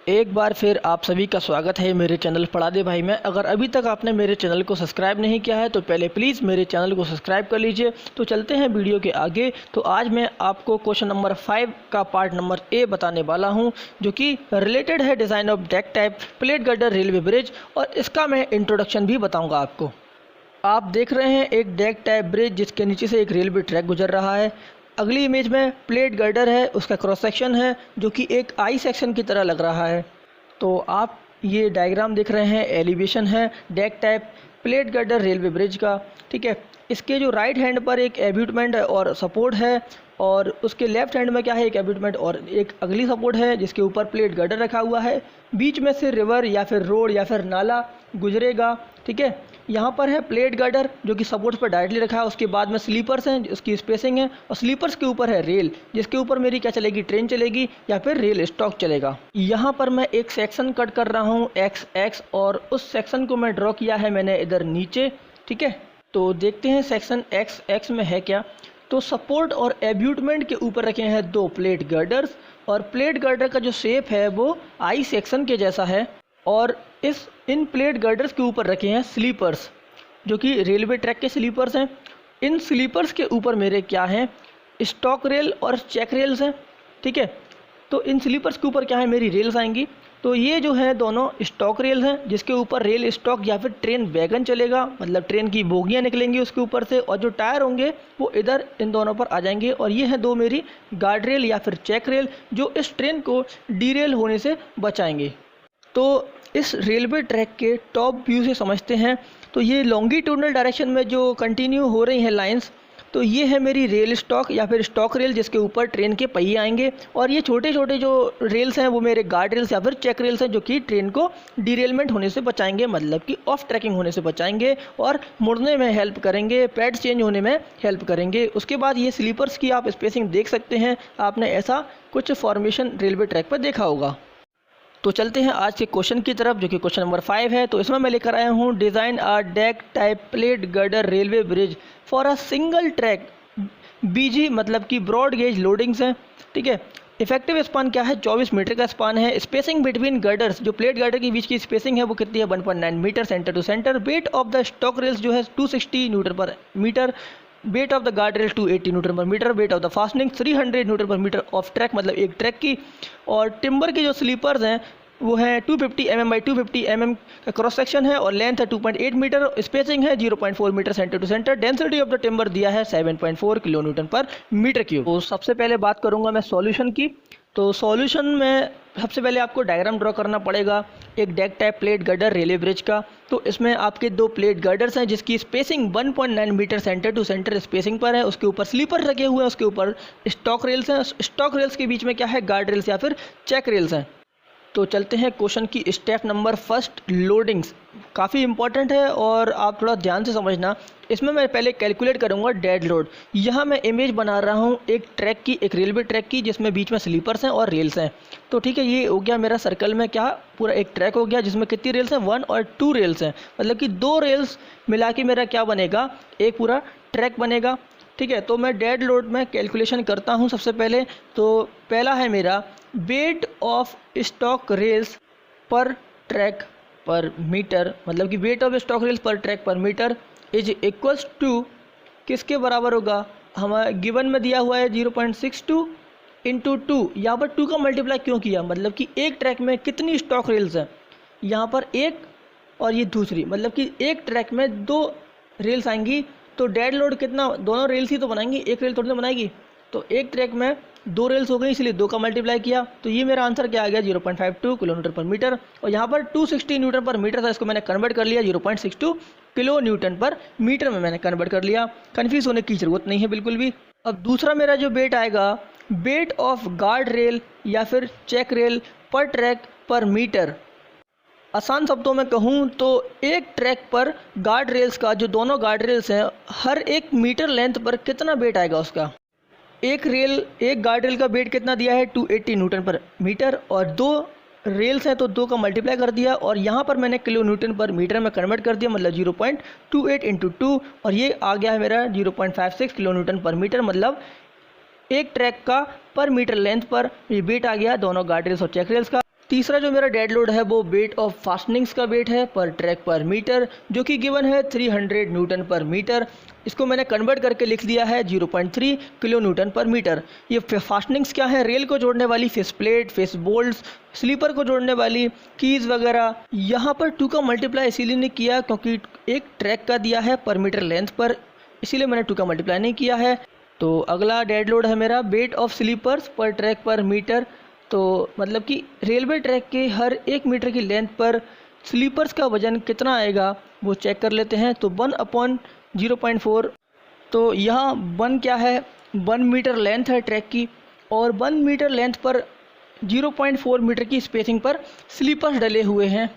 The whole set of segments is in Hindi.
एक बार फिर आप सभी का स्वागत है मेरे चैनल पढ़ा दे भाई में। अगर अभी तक आपने मेरे चैनल को सब्सक्राइब नहीं किया है तो पहले प्लीज़ मेरे चैनल को सब्सक्राइब कर लीजिए। तो चलते हैं वीडियो के आगे। तो आज मैं आपको क्वेश्चन नंबर 5 का पार्ट नंबर ए बताने वाला हूं, जो कि रिलेटेड है design of deck type plate girder railway bridge, और इसका मैं इंट्रोडक्शन भी बताऊँगा आपको। आप देख रहे हैं एक डेक टाइप ब्रिज जिसके नीचे से एक रेलवे ट्रैक गुजर रहा है। अगली इमेज में प्लेट गर्डर है, उसका क्रॉस सेक्शन है जो कि एक आई सेक्शन की तरह लग रहा है। तो आप ये डायग्राम देख रहे हैं, एलिवेशन है deck type plate girder railway bridge का। ठीक है, इसके जो राइट हैंड पर एक एब्यूटमेंट और सपोर्ट है, और उसके लेफ्ट हैंड में क्या है, एक एब्यूटमेंट और एक अगली सपोर्ट है जिसके ऊपर प्लेट गर्डर रखा हुआ है। बीच में से रिवर या फिर रोड या फिर नाला गुजरेगा। ठीक है, यहाँ पर है प्लेट गर्डर जो कि सपोर्ट पर डायरेक्टली रखा है। उसके बाद में स्लीपर्स हैं, उसकी स्पेसिंग है, और स्लीपर्स के ऊपर है रेल जिसके ऊपर मेरी क्या चलेगी, ट्रेन चलेगी या फिर रेल स्टॉक चलेगा। यहाँ पर मैं एक सेक्शन कट कर रहा हूँ एक्स, और उस सेक्शन को मैं ड्रॉ किया है मैंने इधर नीचे। ठीक है, तो देखते हैं सेक्शन एक्स में है क्या। तो सपोर्ट और एब्यूटमेंट के ऊपर रखे हैं दो प्लेट गर्डर्स, और प्लेट गर्डर का जो शेप है वो आई सेक्शन के जैसा है, और इन प्लेट गर्डर्स के ऊपर रखे हैं स्लीपर्स जो कि रेलवे ट्रैक के स्लीपर्स हैं। इन स्लीपर्स के ऊपर मेरे क्या हैं, स्टॉक रेल और चेक रेल्स हैं। ठीक है, तो इन स्लीपर्स के ऊपर क्या है, मेरी रेल्स आएंगी। तो ये जो है दोनों स्टॉक रेल्स हैं जिसके ऊपर रेल स्टॉक या फिर ट्रेन वैगन चलेगा, मतलब ट्रेन की बोगियाँ निकलेंगी उसके ऊपर से, और जो टायर होंगे वो इधर इन दोनों पर आ जाएंगे। और ये हैं दो मेरी गार्ड रेल या फिर चेक रेल जो इस ट्रेन को डीरेल होने से बचाएंगे। तो इस रेलवे ट्रैक के टॉप व्यू से समझते हैं। तो ये लॉन्गिट्यूडनल डायरेक्शन में जो कंटिन्यू हो रही हैं लाइंस, तो ये है मेरी रेल स्टॉक या फिर स्टॉक रेल जिसके ऊपर ट्रेन के पहिए आएंगे, और ये छोटे छोटे जो रेल्स हैं वो मेरे गार्ड रेल्स या फिर चेक रेल्स हैं जो कि ट्रेन को डीरेलमेंट होने से बचाएंगे, मतलब कि ऑफ ट्रैकिंग होने से बचाएंगे और मुड़ने में हेल्प करेंगे, पैड चेंज होने में हेल्प करेंगे। उसके बाद ये स्लीपर्स की आप स्पेसिंग देख सकते हैं, आपने ऐसा कुछ फॉर्मेशन रेलवे ट्रैक पर देखा होगा। तो चलते हैं आज के क्वेश्चन की तरफ जो कि क्वेश्चन नंबर 5 है। तो इसमें मैं लेकर आया हूँ design a deck type plate girder railway bridge for a single track BG, मतलब कि ब्रॉड गेज लोडिंग्स हैं। ठीक है, इफेक्टिव स्पान क्या है, 24 मीटर का स्पान है। स्पेसिंग बिटवीन गर्डर्स, जो प्लेट गर्डर के बीच की स्पेसिंग है वो कितनी है, 1.9 metre centre to centre. Weight of the stock rails जो है 260 newton per metre. Weight of the guard rail 280 newton per metre. Weight of the fastening 300 newton per metre of track, मतलब एक ट्रैक की। और टिम्बर के जो स्लीपर्स हैं वो है 250 mm बाई 250 mm का क्रॉस सेक्शन है, और लेंथ है 2.8 मीटर। स्पेसिंग है 0.4 metre centre to centre. Density of the timber दिया है 7.4 kilo newton per metre cube. तो सबसे पहले बात करूंगा मैं सॉल्यूशन की। तो सॉल्यूशन में सबसे पहले आपको डायग्राम ड्रॉ करना पड़ेगा एक deck type plate girder railway bridge का। तो इसमें आपके दो प्लेट गर्डर्स हैं जिसकी spacing 1.9 metre centre to centre spacing पर है। उसके ऊपर स्लीपर रखे हुए हैं, उसके ऊपर स्टॉक रेल्स हैं। स्टॉक रेल्स के बीच में क्या है, गार्ड रेल्स या फिर चेक रेल्स हैं। तो चलते हैं क्वेश्चन की स्टेप नंबर फर्स्ट, लोडिंग्स। काफ़ी इंपॉर्टेंट है और आप थोड़ा ध्यान से समझना। इसमें मैं पहले कैलकुलेट करूंगा डेड लोड। यहाँ मैं इमेज बना रहा हूँ एक ट्रैक की, एक रेलवे ट्रैक की, जिसमें बीच में स्लीपर्स हैं और रेल्स हैं। तो ठीक है, ये हो गया मेरा सर्कल में क्या, पूरा एक ट्रैक हो गया जिसमें कितनी रेल्स हैं, 1 और 2 रेल्स हैं, मतलब कि 2 रेल्स मिला के मेरा क्या बनेगा, एक पूरा ट्रैक बनेगा। ठीक है, तो मैं डेड लोड में कैलकुलेशन करता हूँ सबसे पहले। तो पहला है मेरा वेट ऑफ स्टॉक रेल्स पर ट्रैक पर मीटर, मतलब कि वेट ऑफ स्टॉक रेल्स पर track per metre is equals to, किसके बराबर होगा, हमें गिवन में दिया हुआ है 0.62 इंटू 2। यहाँ पर 2 का मल्टीप्लाई क्यों किया, मतलब कि एक ट्रैक में कितनी स्टॉक रेल्स हैं, यहाँ पर एक और ये दूसरी, मतलब कि एक ट्रैक में 2 रेल्स आएंगी। तो डेड लोड कितना, दोनों रेल्स ही तो बनाएंगी, एक रेल थोड़ी ना बनाएगी। तो एक ट्रैक में 2 रेल्स हो गई, इसलिए 2 का मल्टीप्लाई किया। तो ये मेरा आंसर क्या आ गया, 0.52 किलो न्यूटन पर मीटर। और यहाँ पर 260 न्यूटन पर मीटर था, इसको मैंने कन्वर्ट कर लिया 0.62 किलो न्यूटन पर मीटर में मैंने कन्वर्ट कर लिया। कन्फ्यूज होने की ज़रूरत नहीं है बिल्कुल भी। अब दूसरा मेरा जो वेट आएगा, वेट ऑफ गार्ड रेल या फिर चेक रेल पर ट्रैक पर मीटर। आसान शब्दों में कहूँ तो एक ट्रैक पर गार्ड रेल्स का, जो दोनों गार्ड रेल्स हैं, हर एक मीटर लेंथ पर कितना वेट आएगा उसका। एक गार्ड रेल का वेट कितना दिया है, 280 न्यूटन पर मीटर, और 2 रेल्स हैं तो 2 का मल्टीप्लाई कर दिया, और यहाँ पर मैंने किलो न्यूटन पर मीटर में कन्वर्ट कर दिया, मतलब 0.28 इंटू 2, और ये आ गया है मेरा 0.56 किलो न्यूटन पर मीटर। मतलब एक ट्रैक का पर मीटर लेंथ पर ये वेट आ गया दोनों गार्ड रेल्स और चेक रेल्स का। तीसरा जो मेरा डेड लोड है वो वेट ऑफ फास्टनिंग्स का वेट है पर ट्रैक पर मीटर, जो कि गिवन है 300 न्यूटन पर मीटर। इसको मैंने कन्वर्ट करके लिख दिया है 0.3 किलो न्यूटन पर मीटर। ये फास्टनिंग्स क्या है? रेल को जोड़ने वाली face plate, face bolts, sleeper को जोड़ने वाली कीज़ वगैरह। यहाँ पर 2 का मल्टीप्लाई इसीलिए नहीं किया क्योंकि एक ट्रैक का दिया है पर मीटर लेंथ पर, इसीलिए मैंने 2 का मल्टीप्लाई नहीं किया है। तो अगला डेड लोड है मेरा वेट ऑफ स्लीपर्स पर ट्रैक पर मीटर। तो मतलब कि रेलवे ट्रैक के हर 1 मीटर की लेंथ पर स्लीपर्स का वज़न कितना आएगा वो चेक कर लेते हैं। तो 1/0.4। तो यहाँ 1 क्या है? 1 मीटर लेंथ है ट्रैक की, और 1 मीटर लेंथ पर 0.4 मीटर की स्पेसिंग पर स्लीपर्स डले हुए हैं।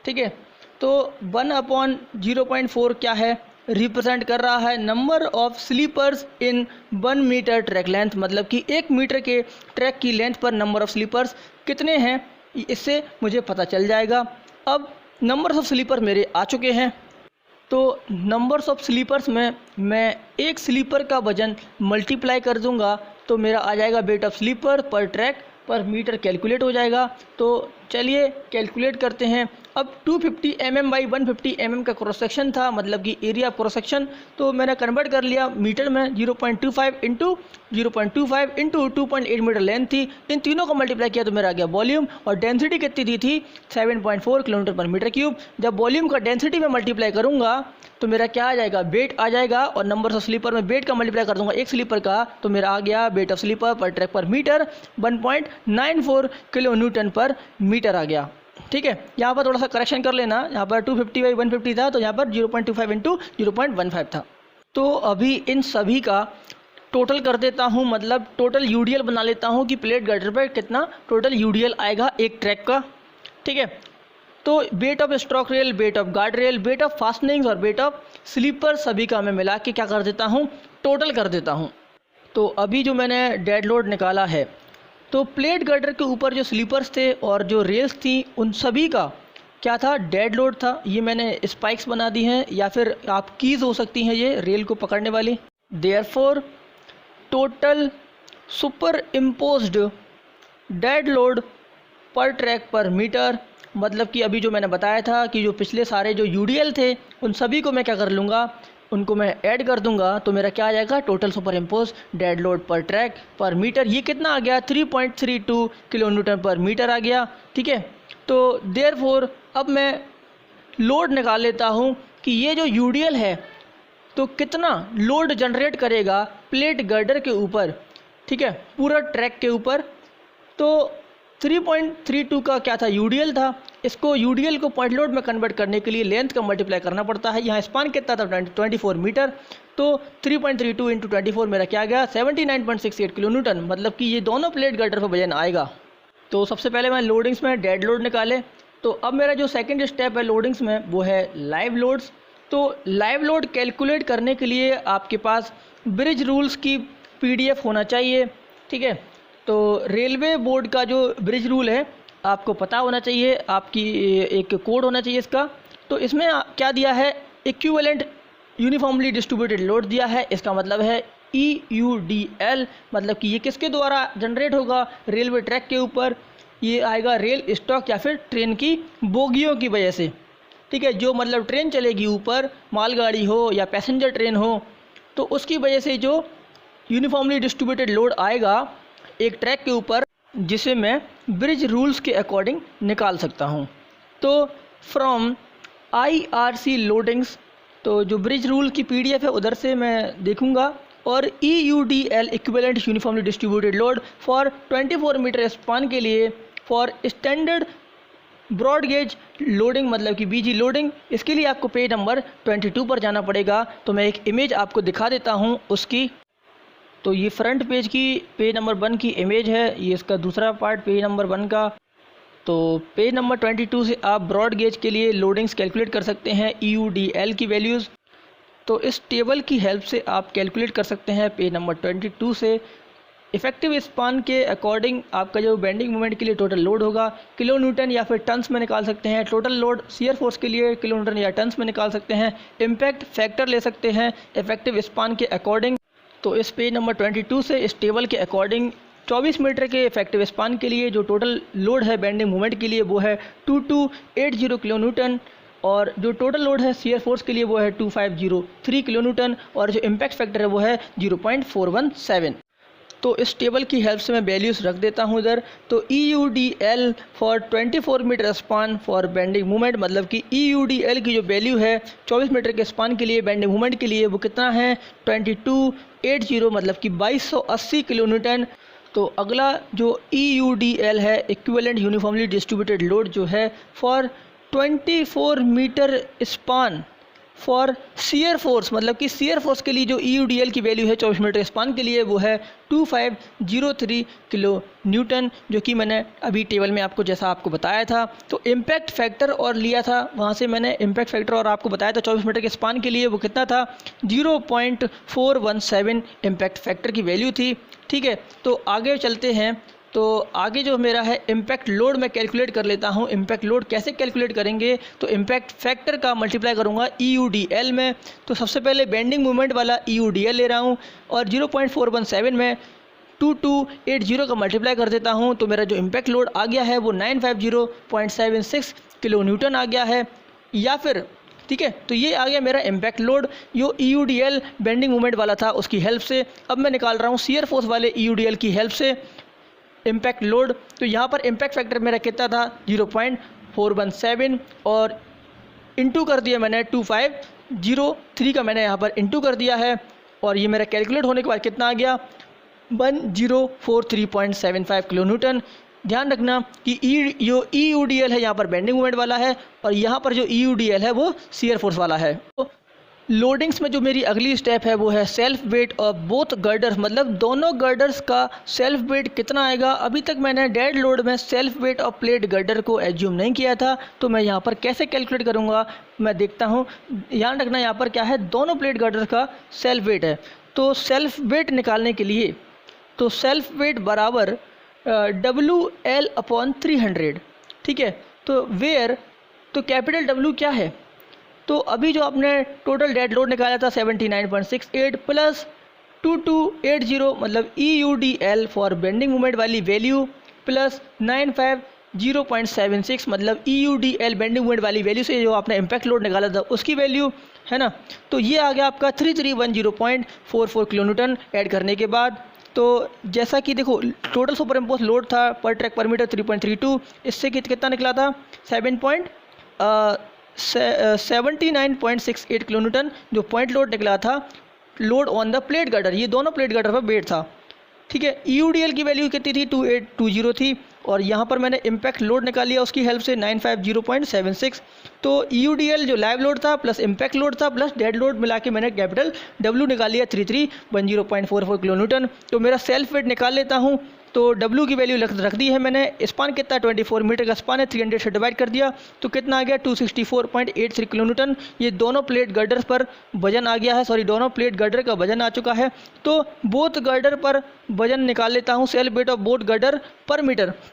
ठीक है, तो 1/0.4 क्या है? रिप्रेजेंट कर रहा है number of sleepers in 1 metre track length, मतलब कि 1 मीटर के ट्रैक की लेंथ पर नंबर ऑफ स्लीपर्स कितने हैं, इससे मुझे पता चल जाएगा। अब नंबर्स ऑफ स्लीपर मेरे आ चुके हैं, तो नंबर्स ऑफ स्लीपर्स में मैं एक स्लीपर का वज़न मल्टीप्लाई कर दूंगा तो मेरा आ जाएगा वेट ऑफ स्लीपर पर ट्रैक पर मीटर कैलकुलेट हो जाएगा। तो चलिए कैलकुलेट करते हैं। अब 250 mm बाई 150 mm का क्रॉस सेक्शन था, मतलब कि एरिया ऑफ क्रॉस सेक्शन, तो मैंने कन्वर्ट कर लिया मीटर में। 0.25 इंटू 0.25 इंटू 2.8 मीटर लेंथ थी, इन तीनों को मल्टीप्लाई किया तो मेरा आ गया वॉल्यूम, और डेंसिटी कितनी दी थी? 7.4 किलोमीटर पर मीटर क्यूब। जब वॉल्यूम का डेंसिटी में मल्टीप्लाई करूँगा तो मेरा क्या आ जाएगा? वेट आ जाएगा, और नंबर ऑफ स्लीपर में वेट का मल्टीप्लाई कर दूंगा एक स्लीपर का, तो मेरा आ गया वेट ऑफ स्लीपर पर track per metre 1.94 kilo newton per metre आ गया। ठीक है, यहाँ पर थोड़ा सा करेक्शन कर लेना, यहाँ पर 250 बाई 150 था तो यहाँ पर 0.25 इंटू 0.15 था। तो अभी इन सभी का टोटल कर देता हूँ, मतलब टोटल यूडीएल बना लेता हूँ कि प्लेट गर्डर पर कितना टोटल यूडीएल आएगा एक ट्रैक का। ठीक है, तो weight of stroke rail, weight of guard rail, weight of fastenings और वेट ऑफ स्लीपर सभी का मैं मिला के क्या कर देता हूँ? टोटल कर देता हूँ। तो अभी जो मैंने डेड लोड निकाला है, तो प्लेट गर्डर के ऊपर जो स्लीपर्स थे और जो रेल्स थी उन सभी का क्या था? डेड लोड था। ये मैंने स्पाइक्स बना दी हैं, या फिर आप कीज़ हो सकती हैं ये रेल को पकड़ने वाली। Therefore total super imposed dead load per track per metre, मतलब कि अभी जो मैंने बताया था कि जो पिछले सारे जो यूडीएल थे उन सभी को मैं क्या कर लूँगा? उनको मैं ऐड कर दूंगा तो मेरा क्या आ जाएगा? Total super impose dead load per track per metre. ये कितना आ गया? 3.32 किलो न्यूटन पर मीटर आ गया। ठीक है, तो देयरफॉर अब मैं लोड निकाल लेता हूँ कि ये जो यूडीएल है तो कितना लोड जनरेट करेगा प्लेट गर्डर के ऊपर। ठीक है, पूरा ट्रैक के ऊपर। तो 3.32 का क्या था? यूडीएल था। इसको यूडीएल को पॉइंट लोड में कन्वर्ट करने के लिए लेंथ का मल्टीप्लाई करना पड़ता है। यहाँ स्पान कितना था? 24 मीटर। तो 3.32 इंटू 24 मेरा क्या गया? 79.68 किलो न्यूटन, मतलब कि ये दोनों प्लेट गर्डर पर वजन आएगा। तो सबसे पहले मैं लोडिंग्स में डेड लोड निकाले। तो अब मेरा जो सेकेंड स्टेप है लोडिंग्स में वो है लाइव लोड्स। तो लाइव लोड कैलकुलेट करने के लिए आपके पास ब्रिज रूल्स की PDF होना चाहिए। ठीक है, तो रेलवे बोर्ड का जो ब्रिज रूल है आपको पता होना चाहिए, आपकी एक कोड होना चाहिए इसका। तो इसमें क्या दिया है? इक्विवेलेंट यूनिफॉर्मली डिस्ट्रीब्यूटेड लोड दिया है। इसका मतलब है EUDL, मतलब कि ये किसके द्वारा जनरेट होगा? रेलवे ट्रैक के ऊपर। ये आएगा रेल स्टॉक या फिर ट्रेन की बोगियों की वजह से। ठीक है, जो मतलब ट्रेन चलेगी ऊपर, मालगाड़ी हो या पैसेंजर ट्रेन हो, तो उसकी वजह से जो यूनिफॉर्मली डिस्ट्रीब्यूटेड लोड आएगा एक ट्रैक के ऊपर, जिसे मैं ब्रिज रूल्स के अकॉर्डिंग निकाल सकता हूँ। तो फ्रॉम IRC लोडिंग्स, तो जो ब्रिज रूल की PDF है उधर से मैं देखूँगा, और EUDL equivalent uniformly distributed load for 24 metre span के लिए for standard broad gauge loading, मतलब कि BG लोडिंग। इसके लिए आपको पेज नंबर 22 पर जाना पड़ेगा। तो मैं एक इमेज आपको दिखा देता हूँ उसकी। तो ये फ्रंट पेज की पेज नंबर 1 की इमेज है, ये इसका दूसरा पार्ट पेज नंबर 1 का। तो पेज नंबर 22 से आप ब्रॉड गेज के लिए लोडिंग्स कैलकुलेट कर सकते हैं, EUDL की वैल्यूज़। तो इस टेबल की हेल्प से आप कैलकुलेट कर सकते हैं पेज नंबर 22 से। इफेक्टिव स्पान के अकॉर्डिंग आपका जो बेंडिंग मोमेंट के लिए टोटल लोड होगा किलो न्यूटन या फिर टन्स में निकाल सकते हैं। टोटल लोड शियर फोर्स के लिए किलो न्यूटन या टन्स में निकाल सकते हैं। इम्पैक्ट फैक्टर ले सकते हैं इफेक्टिव स्पान के अकॉर्डिंग। तो इस पेज नंबर 22 से इस टेबल के अकॉर्डिंग 24 मीटर के इफेक्टिव स्पान के लिए जो टोटल लोड है बेंडिंग मोमेंट के लिए वो है 2280 किलो न्यूटन, और जो टोटल लोड है शियर फोर्स के लिए वो है 2503 किलो न्यूटन, और जो इम्पैक्ट फैक्टर है वो है 0.417। तो इस टेबल की हेल्प से मैं वैल्यूज़ रख देता हूँ इधर। तो EUDL for 24 metre span for bending movement, मतलब कि EUDL की जो वैल्यू है 24 मीटर के स्पान के लिए बेंडिंग मूवमेंट के लिए वो कितना है 2280, मतलब कि 2280 किलो न्यूटन। तो अगला जो EUDL है इक्विवेलेंट यूनिफॉर्मली डिस्ट्रीब्यूटेड लोड जो है for 24 metre span for shear force, मतलब कि शियर फोर्स के लिए जो EUDL की वैल्यू है 24 मीटर स्पान के लिए वो है 2503 किलो न्यूटन, जो कि मैंने अभी टेबल में आपको बताया था। तो इम्पैक्ट फैक्टर और लिया था वहाँ से मैंने इम्पैक्ट फैक्टर और आपको बताया था 24 मीटर के स्पान के लिए वो कितना था 0.417 इम्पैक्ट फैक्टर की वैल्यू थी। ठीक है, तो आगे चलते हैं। तो आगे जो मेरा है इम्पैक्ट लोड मैं कैलकुलेट कर लेता हूँ। इम्पैक्ट लोड कैसे कैलकुलेट करेंगे, तो इम्पैक्ट फैक्टर का मल्टीप्लाई करूँगा EUDL में। तो सबसे पहले बेंडिंग मूवमेंट वाला EUDL ले रहा हूँ और 0.417 में 2280 का मल्टीप्लाई कर देता हूँ। तो मेरा जो इम्पैक्ट लोड आ गया है वो 950.76 किलो न्यूटन आ गया है, या फिर ठीक है। तो ये आ गया मेरा इम्पैक्ट लोड जो EUDL बेंडिंग मूवमेंट वाला था उसकी हेल्प से। अब मैं निकाल रहा हूँ शियर फोर्स वाले EUDL की हेल्प से इम्पैक्ट लोड। तो यहाँ पर इम्पैक्ट फैक्टर मेरा कितना था 0.417 और इंटू कर दिया मैंने 2503 का मैंने यहाँ पर इंटू कर दिया है, और ये मेरा कैलकुलेट होने के बाद कितना आ गया 1043.75 किलो न्यूटन। ध्यान रखना कि जो EUDL है यहाँ पर बेंडिंग मूवमेंट वाला है और यहाँ पर जो EUDL है वो शियर फोर्स वाला है। तो लोडिंग्स में जो मेरी अगली स्टेप है वो है self weight of both girders, मतलब दोनों गर्डर्स का सेल्फ वेट कितना आएगा। अभी तक मैंने डेड लोड में self weight of plate girder को एज्यूम नहीं किया था, तो मैं यहाँ पर कैसे कैलकुलेट करूँगा मैं देखता हूँ। ध्यान रखना यहाँ पर क्या है दोनों प्लेट गर्डर का सेल्फ वेट है। तो सेल्फ वेट निकालने के लिए तो सेल्फ वेट बराबर WL/300। ठीक है, तो वेयर तो कैपिटल W क्या है, तो अभी जो आपने टोटल डेड लोड निकाला था 79.68 प्लस 2280, मतलब EUDL फॉर बेंडिंग मूवमेंट वाली वैल्यू प्लस 950.76, मतलब EUDL बेंडिंग मूवमेंट वाली वैल्यू से जो आपने इम्पैक्ट लोड निकाला था उसकी वैल्यू है ना। तो ये आ गया आपका 3310.44 किलो न्यूटन ऐड करने के बाद। तो जैसा कि देखो टोटल सुपर इम्पोज लोड था पर ट्रैक पर मीटर 3.32, इससे कितना निकला था 79.68 किलो न्यूटन जो पॉइंट लोड निकला था load on the plate girder. ये दोनों प्लेट गर्डर पर वेट था। ठीक है, EUDL की वैल्यू कितनी थी 2820 थी, और यहाँ पर मैंने इम्पैक्ट लोड निकाल लिया उसकी हेल्प से 950.76। तो EUDL जो लाइव लोड था प्लस इम्पैक्ट लोड था प्लस डेड लोड मिला के मैंने कैपिटल W निकाल लिया 3310.44 किलो न्यूटन। तो मेरा सेल्फ वेट निकाल लेता हूँ। तो W की वैल्यू रख दी है मैंने। स्पान कितना 24 मीटर का स्पान है, 300 से डिवाइड कर दिया तो कितना आ गया 264.83 किलो न्यूटन। ये दोनों प्लेट गर्डर पर वजन आ गया है, सॉरी दोनों प्लेट गर्डर का वजन आ चुका है। तो बोथ गर्डर पर वजन निकाल लेता हूँ, self weight of both girder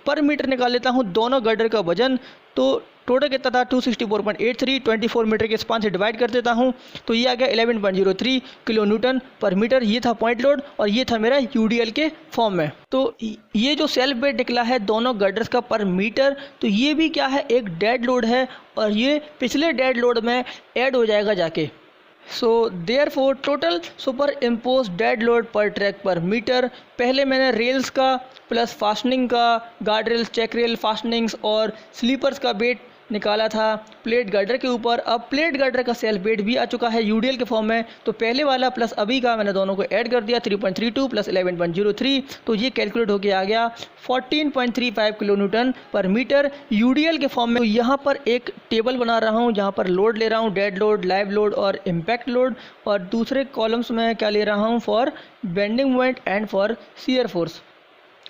पर मीटर निकाल लेता हूँ दोनों गर्डर का वजन। तो टोटल कितना था 264.83, 24 मीटर के स्पान से डिवाइड कर देता हूँ तो ये आ गया 11.03 किलो न्यूटन पर मीटर। ये था पॉइंट लोड और ये था मेरा UDL के फॉर्म में। तो ये जो सेल्फ वेट निकला है दोनों गर्डर्स का पर मीटर, तो ये भी क्या है एक डेड लोड है और ये पिछले डेड लोड में ऐड हो जाएगा जाके। So therefore total super impose dead load per track per metre, पहले मैंने रेल्स का प्लस फास्टनिंग का, guard rails, check rail, fastenings और स्लीपर्स का वेट निकाला था प्लेट गर्डर के ऊपर। अब प्लेट गर्डर का सेल्फ वेट भी आ चुका है UDL के फॉर्म में, तो पहले वाला प्लस अभी का मैंने दोनों को ऐड कर दिया 3.32 प्लस 11.03, तो ये कैलकुलेट होके आ गया 14.35 kilo newton per metre UDL के फॉर्म में। तो यहाँ पर एक टेबल बना रहा हूँ जहाँ पर लोड ले रहा हूँ डेड लोड, लाइव लोड और इम्पैक्ट लोड, और दूसरे कॉलम्स में क्या ले रहा हूँ for bending moment and for shear force.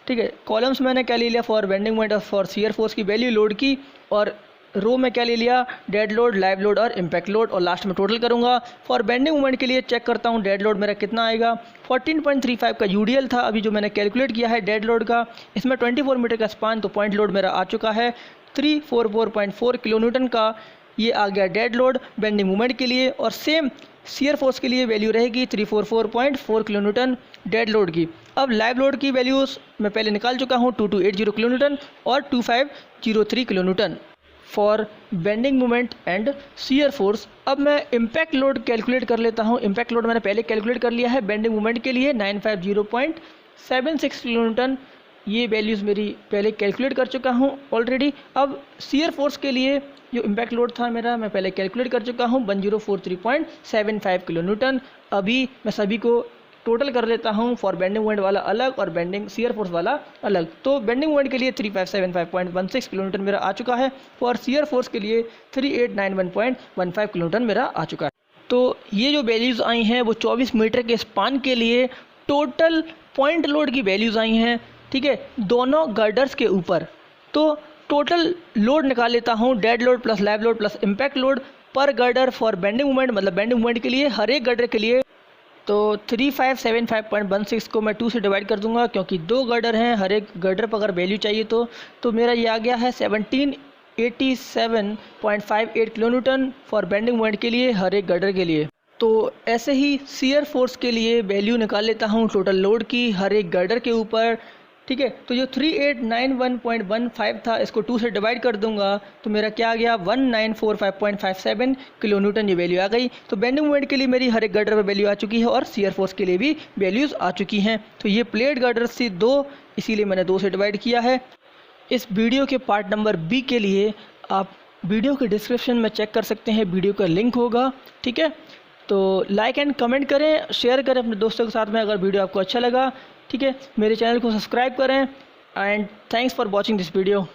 ठीक है, कॉलम्स मैंने क्या ले लिया फॉर बेंडिंग मोमेंट और फॉर शियर फोर्स की वैल्यू लोड की, और रो में क्या ले लिया डेड लोड, लाइव लोड और इम्पैक्ट लोड, और लास्ट में टोटल करूंगा। फॉर बेंडिंग मूवमेंट के लिए चेक करता हूं डेड लोड मेरा कितना आएगा। 14.35 का UDL था अभी जो मैंने कैलकुलेट किया है डेड लोड का, इसमें 24 मीटर का स्पान, तो पॉइंट लोड मेरा आ चुका है 344.4 किलो न्यूटन का। ये आ गया डेड लोड बेंडिंग मूवमेंट के लिए, और सेम शियर फोर्स के लिए वैल्यू रहेगी 344.4 किलोन्यूटन डेड लोड की। अब लाइव लोड की वैल्यूज़ मैं पहले निकाल चुका हूँ, 2280 किलोन्यूटन और 2503 kilonewton for bending moment and shear force. अब मैं इम्पैक्ट लोड कैलकुलेट कर लेता हूँ। इम्पैक्ट लोड मैंने पहले कैलकुलेट कर लिया है बेंडिंग मोमेंट के लिए 950.76 किलोन्यूटन, ये वैल्यूज़ मेरी पहले कैलकुलेट कर चुका हूँ ऑलरेडी। अब शियर फोर्स के लिए जो इम्पैक्ट लोड था मेरा मैं पहले कैलकुलेट कर चुका हूँ 1043.75 किलोन्यूटन। अभी मैं सभी को टोटल कर लेता हूँ, फॉर बेंडिंग मोमेंट वाला अलग और बेंडिंग शियर फोर्स वाला अलग। तो बेंडिंग मोमेंट के लिए 3575.16 किलोन्यूटन मेरा आ चुका है, फॉर शियर फोर्स के लिए 3891.15 किलोन्यूटन मेरा आ चुका है। तो ये जो वैल्यूज़ आई हैं वो 24 मीटर के स्पान के लिए टोटल पॉइंट लोड की वैल्यूज़ आई हैं, ठीक है, दोनों गर्डर्स के ऊपर। तो टोटल लोड निकाल लेता हूँ, dead load plus live load plus impact load पर गर्डर फॉर बेंडिंग मोमेंट, मतलब बेंडिंग मोमेंट के लिए हर एक गर्डर के लिए। तो 3575.16 को मैं 2 से डिवाइड कर दूंगा, क्योंकि 2 गर्डर हैं, हर एक गर्डर पर अगर वैल्यू चाहिए तो मेरा ये आ गया है 1787.58 किलोन्यूटन फॉर बेंडिंग मोमेंट के लिए हर एक गर्डर के लिए। तो ऐसे ही शियर फोर्स के लिए वैल्यू निकाल लेता हूँ टोटल लोड की हर एक गर्डर के ऊपर, ठीक है। तो जो 3891.15 था इसको 2 से डिवाइड कर दूंगा तो मेरा क्या आ गया 1945.57 किलोन्यूटन ये वैल्यू आ गई। तो बेंडिंग मोमेंट के लिए मेरी हर एक गर्डर पर वैल्यू आ चुकी है और शियर फोर्स के लिए भी वैल्यूज़ आ चुकी हैं। तो ये प्लेट गर्डर्स थी 2, इसीलिए मैंने 2 से डिवाइड किया है। इस वीडियो के पार्ट नंबर बी के लिए आप वीडियो के डिस्क्रिप्शन में चेक कर सकते हैं, वीडियो का लिंक होगा, ठीक है। तो लाइक एंड कमेंट करें, शेयर करें अपने दोस्तों के साथ में अगर वीडियो आपको अच्छा लगा, ठीक है। मेरे चैनल को सब्सक्राइब करें and thanks for watching this video.